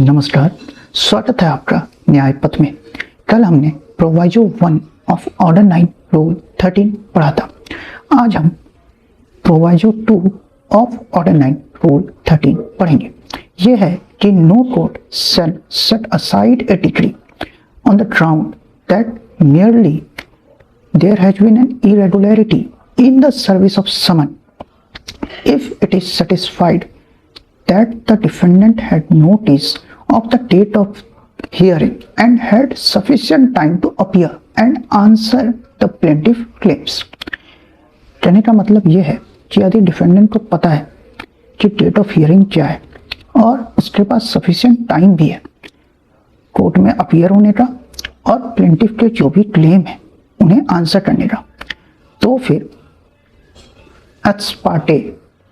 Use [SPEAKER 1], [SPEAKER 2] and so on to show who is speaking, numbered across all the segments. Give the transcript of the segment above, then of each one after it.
[SPEAKER 1] नमस्कार, स्वागत है आपका न्याय पथ में। कल हमने प्रोवाइजो 1 ऑफ ऑर्डर 9 रूल 13 पढ़ा था। आज हम प्रोवाइजो 2 ऑफ ऑर्डर 9 रूल 13 पढ़ेंगे। यह है कि no court shall set aside a decree on the ground that merely there has been an irregularity in the service of summon if it is satisfied that the defendant had notice of the date of hearing and had sufficient time to appear and answer the plaintiff claims। कहने का मतलब यह है कि यदि defendant को पता है कि डेट ऑफ हियरिंग क्या है और उसके पास सफिशिएंट टाइम भी है कोर्ट में अपीयर होने का और प्लेंटिफ के जो भी क्लेम है उन्हें आंसर करने का, तो फिर एक्स पार्टे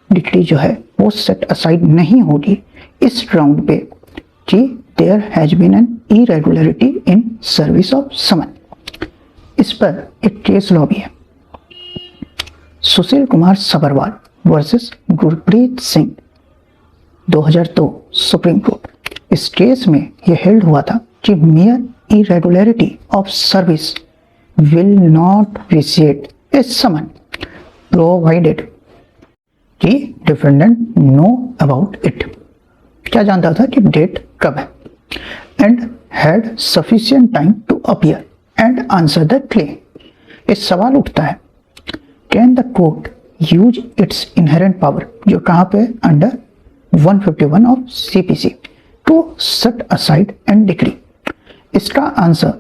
[SPEAKER 1] डिक्री जो है वो सेट असाइड नहीं होगी इस ग्राउंड पे कि there has been an irregularity in service of summon. इस पर एक केस लॉ भी है, Sushil Kumar Sabharwal versus Gurpreet Singh 2002 Supreme Court. इस केस में यह हेल्ड हुआ था कि mere irregularity of service will not vitiate a summon provided कि डिफेंडेंट नो अबाउट इट, क्या जानता था कि डेट कब है, and had sufficient time to appear and answer the claim. इस सवाल उठता है, can the court use its inherent power, जो कहाँ पे under 151 of CPC, to set aside and decree. इसका answer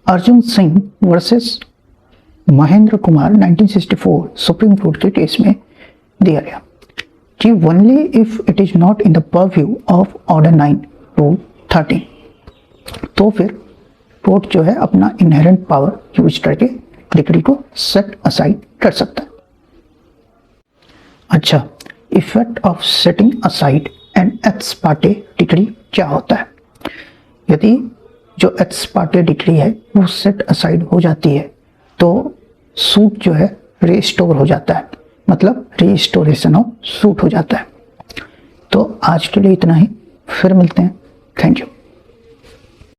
[SPEAKER 1] Arjun Singh versus Mahendra Kumar 1964 Supreme Court के केस में दिया गया कि only if it is not in the purview of order 9 rule 13, तो फिर कोर्ट जो है अपना इनहेरेंट पावर यूज करके डिक्री को सेट असाइड कर सकता है। अच्छा, effect of setting aside and x Partey decree क्या होता है? यदि जो एक्स पार्टे डिक्री है वो सेट असाइड हो जाती है तो सूट जो है रिस्टोर हो जाता है, मतलब रिस्टोरेशन ऑफ सूट हो जाता है। तो आज के लिए इतना ही, फिर मिलते हैं। Thank you.